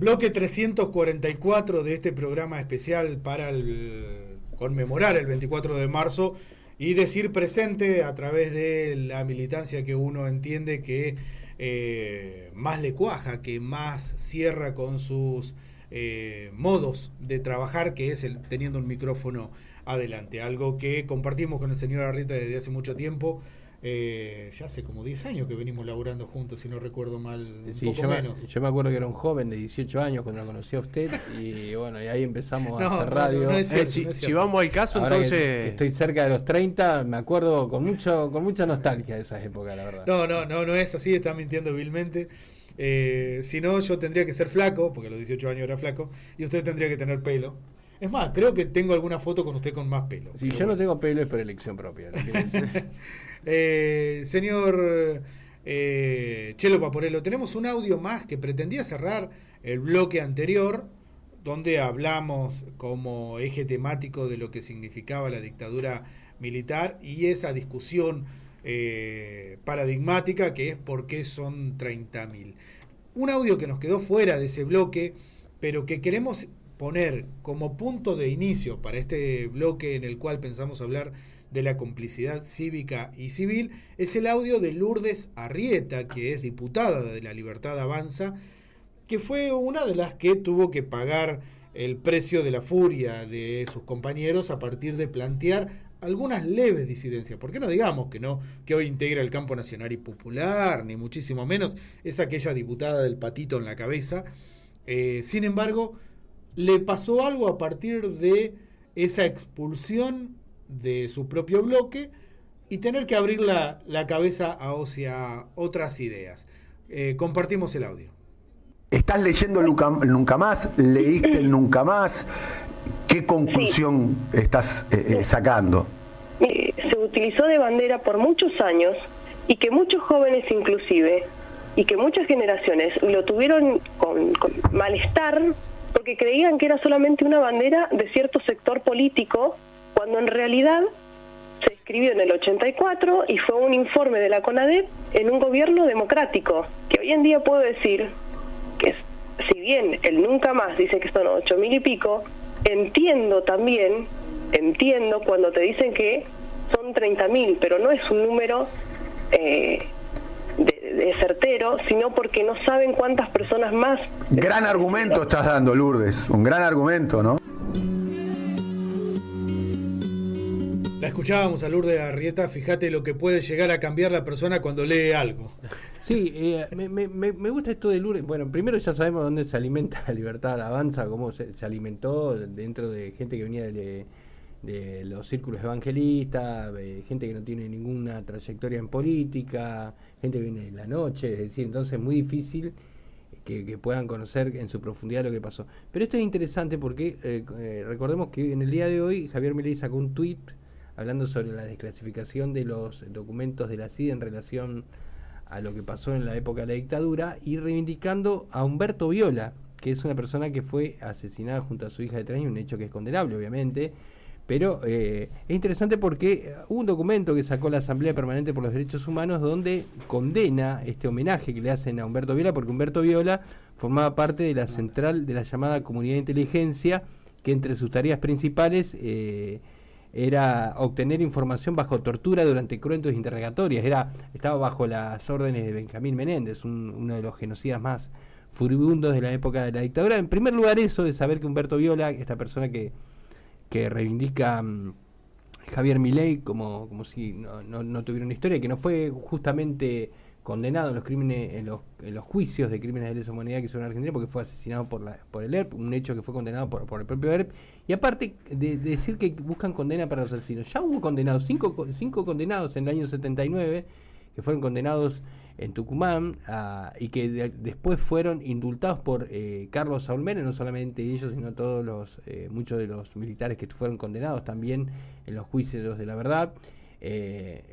Bloque 344 de este programa especial para conmemorar el 24 de marzo y decir presente a través de la militancia que uno entiende que más le cuaja, que más cierra con sus modos de trabajar, que es teniendo un micrófono adelante. Algo que compartimos con el señor Arrieta desde hace mucho tiempo. Ya hace como 10 años que venimos laburando juntos, si no recuerdo mal, menos. Yo me acuerdo que era un joven de 18 años cuando lo conocí a usted y bueno, y ahí empezamos a hacer radio. No es cierto, si vamos al caso, ahora entonces... que estoy cerca de los 30, me acuerdo con mucha nostalgia de esas épocas, la verdad. No es así, está mintiendo vilmente. Si no, yo tendría que ser flaco, porque a los 18 años era flaco, y usted tendría que tener pelo. Es más, creo que tengo alguna foto con usted con más pelo. Sí, yo no tengo pelo, es por elección propia. Señor Chelo Paporello, tenemos un audio más que pretendía cerrar el bloque anterior, donde hablamos como eje temático de lo que significaba la dictadura militar y esa discusión paradigmática que es por qué son 30.000. Un audio que nos quedó fuera de ese bloque, pero que queremos poner como punto de inicio para este bloque en el cual pensamos hablar de la complicidad cívica y civil, es el audio de Lourdes Arrieta, que es diputada de La Libertad Avanza, que fue una de las que tuvo que pagar el precio de la furia de sus compañeros a partir de plantear algunas leves disidencias. ¿Por qué no digamos que hoy integra el campo nacional y popular, ni muchísimo menos? Es aquella diputada del patito en la cabeza. Sin embargo, le pasó algo a partir de esa expulsión de su propio bloque y tener que abrir la cabeza hacia otras ideas. Compartimos el audio. ¿Estás leyendo Nunca Más? ¿Leíste el Nunca Más? ¿Qué conclusión estás sacando? Se utilizó de bandera por muchos años y que muchos jóvenes inclusive y que muchas generaciones lo tuvieron con malestar porque creían que era solamente una bandera de cierto sector político, cuando en realidad se escribió en el 84 y fue un informe de la CONADEP en un gobierno democrático, que hoy en día puedo decir que si bien el Nunca Más dice que son 8.000 y pico, entiendo cuando te dicen que son 30.000, pero no es un número de certero, sino porque no saben cuántas personas más. Gran argumento estás dando, Lourdes, un gran argumento, ¿no? La escuchábamos a Lourdes Arrieta, fíjate lo que puede llegar a cambiar la persona cuando lee algo. Sí, me gusta esto de Lourdes. Bueno, primero ya sabemos dónde se alimenta La Libertad Avanza, cómo se alimentó dentro de gente que venía de los círculos evangelistas, gente que no tiene ninguna trayectoria en política, gente que viene de la noche, es decir, entonces es muy difícil que puedan conocer en su profundidad lo que pasó. Pero esto es interesante porque recordemos que en el día de hoy Javier Milei sacó un tuit hablando sobre la desclasificación de los documentos de la CIDE en relación a lo que pasó en la época de la dictadura y reivindicando a Humberto Viola, que es una persona que fue asesinada junto a su hija de 3 años, un hecho que es condenable obviamente, pero es interesante porque hubo un documento que sacó la Asamblea Permanente por los Derechos Humanos donde condena este homenaje que le hacen a Humberto Viola, porque Humberto Viola formaba parte de la central de la llamada Comunidad de Inteligencia, que entre sus tareas principales era obtener información bajo tortura durante cruentos interrogatorios. Estaba bajo las órdenes de Benjamín Menéndez, uno de los genocidas más furibundos de la época de la dictadura. En primer lugar, eso de saber que Humberto Viola, esta persona que reivindica Javier Milei como si no tuviera una historia, que no fue justamente condenado en los crímenes, en los juicios de crímenes de lesa humanidad que hizo en Argentina, porque fue asesinado por el ERP, un hecho que fue condenado por el propio ERP, y aparte de decir que buscan condena para los asesinos, ya hubo condenados, cinco condenados en el año 79, que fueron condenados en Tucumán, y que después fueron indultados por Carlos Saúl Menem, no solamente ellos, sino todos muchos de los militares que fueron condenados también en los juicios de la verdad.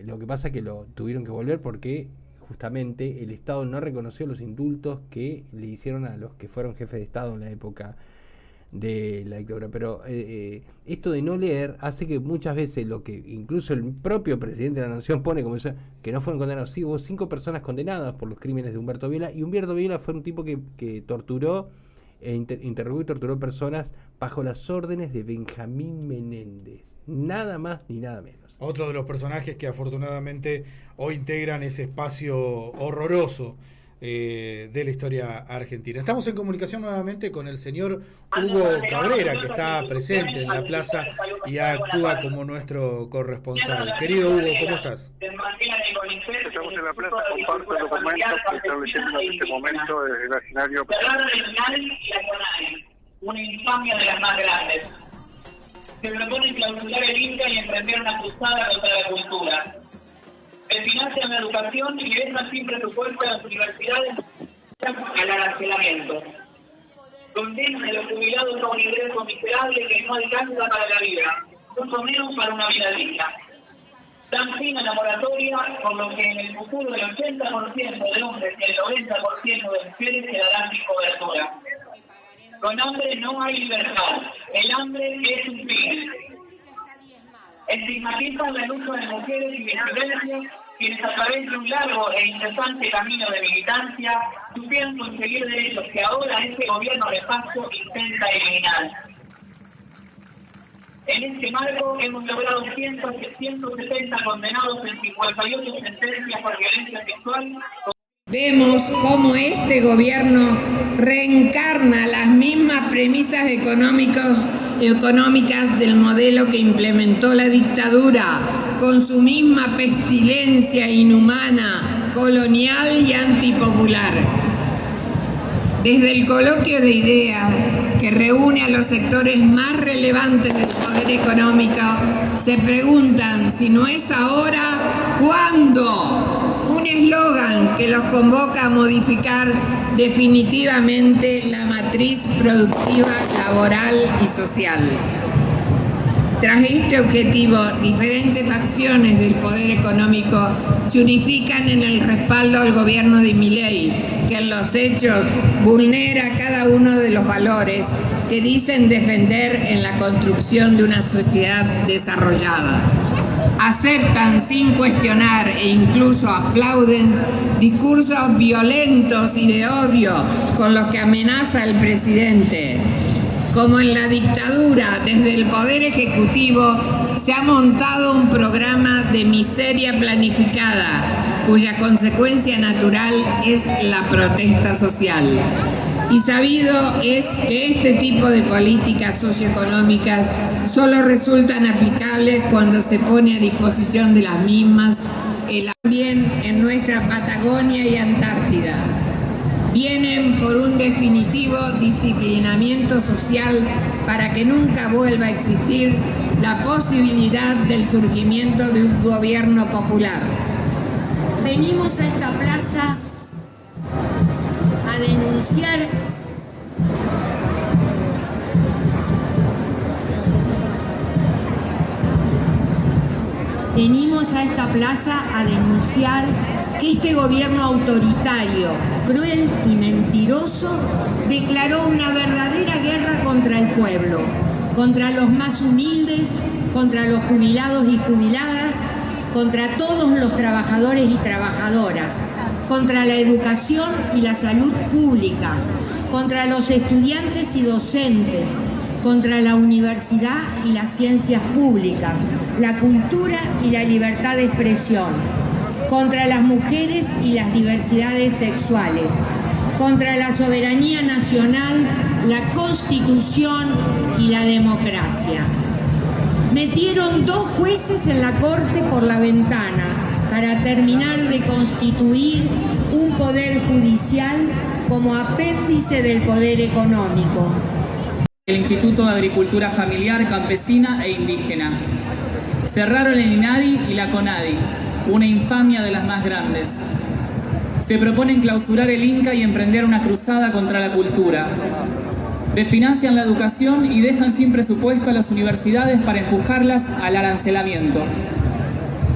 Lo que pasa es que lo tuvieron que volver porque justamente el Estado no reconoció los indultos que le hicieron a los que fueron jefes de Estado en la época de la dictadura. Pero esto de no leer hace que muchas veces lo que incluso el propio presidente de la Nación pone como eso, que no fueron condenados. Sí, hubo 5 personas condenadas por los crímenes de Humberto Viola, y Humberto Viola fue un tipo que torturó interrogó y torturó personas bajo las órdenes de Benjamín Menéndez. Nada más ni nada menos. Otro de los personajes que afortunadamente hoy integran ese espacio horroroso de la historia argentina. Estamos en comunicación nuevamente con el señor Hugo Cabrera, que está presente en la plaza y actúa como nuestro corresponsal. Querido Hugo, ¿cómo estás? Estamos en la plaza, comparto los documentos que están leyendo en este momento desde el escenario. Una infamia de las más grandes. Se propone clausurar el Inca y emprender una cruzada contra la cultura. Financian la educación y dejan sin presupuesto a las universidades al arancelamiento. Condenan a los jubilados a un ingreso miserable que no alcanza para la vida, mucho menos para una vida digna. Dan fin a la moratoria, por lo que en el futuro el 80% de hombres y el 90% de mujeres quedarán sin cobertura. Con hambre no hay libertad. El hambre es un crimen. Estigmatizan el uso de mujeres y disidencias, quienes a través de un largo e incesante camino de militancia supieron conseguir derechos que ahora este gobierno de facto intenta eliminar. En este marco hemos logrado 170 condenados en 58 sentencias por violencia sexual. Vemos cómo este gobierno reencarna las mismas premisas económicas del modelo que implementó la dictadura, con su misma pestilencia inhumana, colonial y antipopular. Desde el coloquio de ideas que reúne a los sectores más relevantes del poder económico, se preguntan si no es ahora, ¿cuándo? Un eslogan que los convoca a modificar definitivamente la matriz productiva, laboral y social. Tras este objetivo, diferentes facciones del poder económico se unifican en el respaldo al gobierno de Milei, que en los hechos vulnera cada uno de los valores que dicen defender en la construcción de una sociedad desarrollada. Aceptan sin cuestionar e incluso aplauden discursos violentos y de odio con los que amenaza el presidente. Como en la dictadura, desde el Poder Ejecutivo se ha montado un programa de miseria planificada, cuya consecuencia natural es la protesta social. Y sabido es que este tipo de políticas socioeconómicas solo resultan aplicables cuando se pone a disposición de las mismas también en nuestra Patagonia y Antártida. Vienen por un definitivo disciplinamiento social para que nunca vuelva a existir la posibilidad del surgimiento de un gobierno popular. Venimos a esta plaza a denunciar que este gobierno autoritario, cruel y mentiroso declaró una verdadera guerra contra el pueblo, contra los más humildes, contra los jubilados y jubiladas, contra todos los trabajadores y trabajadoras, contra la educación y la salud pública, contra los estudiantes y docentes, contra la universidad y las ciencias públicas, la cultura y la libertad de expresión, contra las mujeres y las diversidades sexuales, contra la soberanía nacional, la Constitución y la democracia. Metieron 2 jueces en la Corte por la ventana para terminar de constituir un poder judicial como apéndice del poder económico. El Instituto de Agricultura Familiar, Campesina e Indígena. Cerraron el INADI y la CONADI, una infamia de las más grandes. Se proponen clausurar el Inca y emprender una cruzada contra la cultura. Desfinancian la educación y dejan sin presupuesto a las universidades para empujarlas al arancelamiento.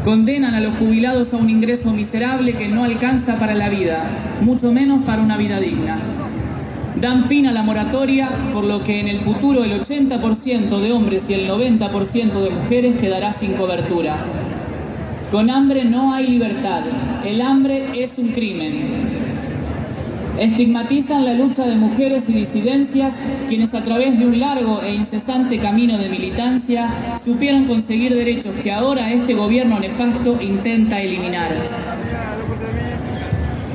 Condenan a los jubilados a un ingreso miserable que no alcanza para la vida, mucho menos para una vida digna. Dan fin a la moratoria, por lo que en el futuro el 80% de hombres y el 90% de mujeres quedará sin cobertura. Con hambre no hay libertad. El hambre es un crimen. Estigmatizan la lucha de mujeres y disidencias, quienes a través de un largo e incesante camino de militancia supieron conseguir derechos que ahora este gobierno nefasto intenta eliminar.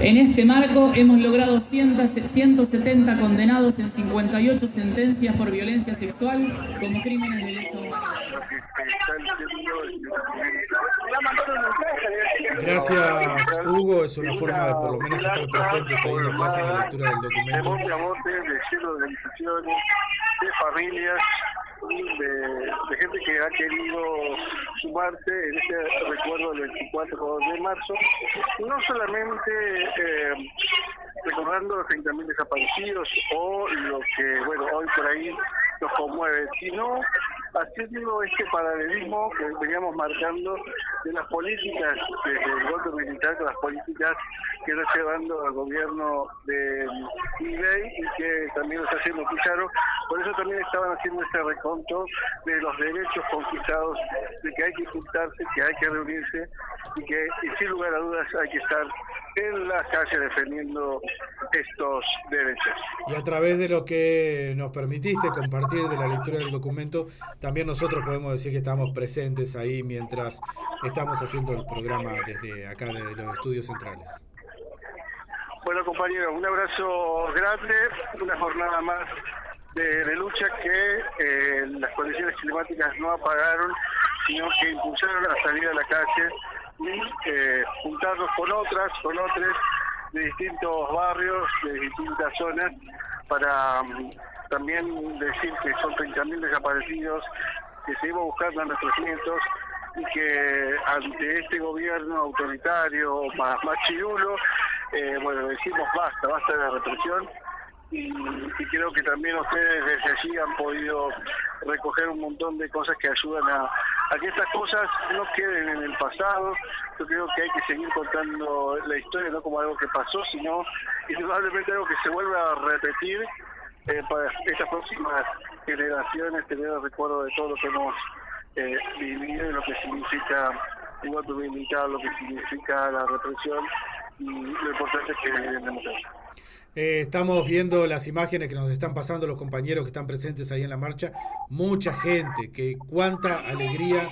En este marco hemos logrado 170 condenados en 58 sentencias por violencia sexual como crímenes de lesa humanidad. Gracias, Hugo. Es una forma de por lo menos estar presentes ahí en la plaza en la lectura del documento. De cielo de instituciones, de familias, de gente que ha querido sumarse en este recuerdo del 24 de marzo, no solamente recordando los 30.000 desaparecidos o lo que, bueno, hoy por ahí nos conmueve, sino haciendo este paralelismo que veníamos marcando de las políticas desde el golpe militar con las políticas que está llevando el gobierno de Milei y que también lo está haciendo Pizarro. Por eso también estaban haciendo este reconto de los derechos conquistados, de que hay que juntarse, que hay que reunirse y que y sin lugar a dudas hay que estar en la calle defendiendo estos derechos. Y a través de lo que nos permitiste compartir de la lectura del documento, también nosotros podemos decir que estamos presentes ahí mientras estamos haciendo el programa desde acá, desde los estudios centrales. Bueno, compañeros, un abrazo grande, una jornada más de lucha que las condiciones climáticas no apagaron, sino que impulsaron a salir a la calle y juntarnos con otros de distintos barrios, de distintas zonas, para también decir que son 30.000 desaparecidos, que seguimos buscando a nuestros nietos y que ante este gobierno autoritario, más chirulo, bueno, decimos basta de la represión. Y creo que también ustedes desde allí han podido recoger un montón de cosas que ayudan a que estas cosas no queden en el pasado. Yo creo que hay que seguir contando la historia, no como algo que pasó, sino indudablemente algo que se vuelva a repetir para estas próximas generaciones, tener el recuerdo de todo lo que hemos vivido y lo que significa el golpe militar, lo que significa la represión y lo importante es que vive en democracia. Estamos viendo las imágenes que nos están pasando los compañeros que están presentes ahí en la marcha. Mucha gente, que cuánta alegría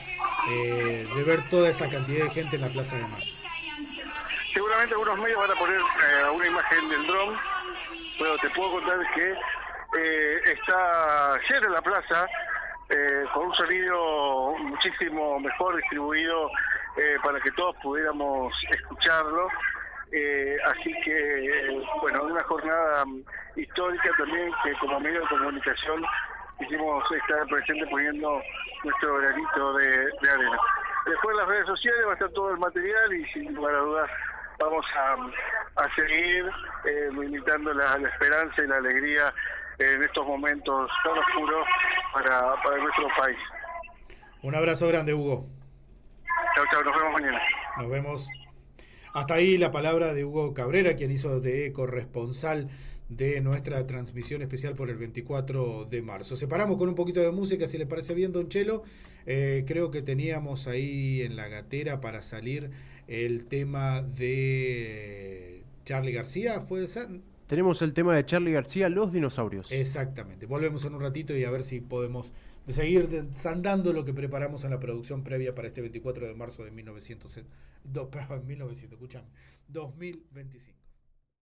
de ver toda esa cantidad de gente en la Plaza de Mayo. Seguramente algunos medios van a poner una imagen del dron, pero te puedo contar que está llena la plaza, con un sonido muchísimo mejor distribuido para que todos pudiéramos escucharlo. Así que, bueno, una jornada histórica también que como medio de comunicación quisimos estar presente poniendo nuestro granito de arena. Después en las redes sociales va a estar todo el material y sin lugar a dudas vamos a seguir militando la esperanza y la alegría en estos momentos tan oscuros para nuestro país. Un abrazo grande, Hugo. Chao, nos vemos mañana. Nos vemos. Hasta ahí la palabra de Hugo Cabrera, quien hizo de corresponsal de nuestra transmisión especial por el 24 de marzo. Separamos con un poquito de música, si le parece bien, Don Chelo. Creo que teníamos ahí en la gatera para salir el tema de Charly García, ¿puede ser? Tenemos el tema de Charly García, Los Dinosaurios. Exactamente. Volvemos en un ratito y a ver si podemos seguir desandando lo que preparamos en la producción previa para este 24 de marzo de 2025.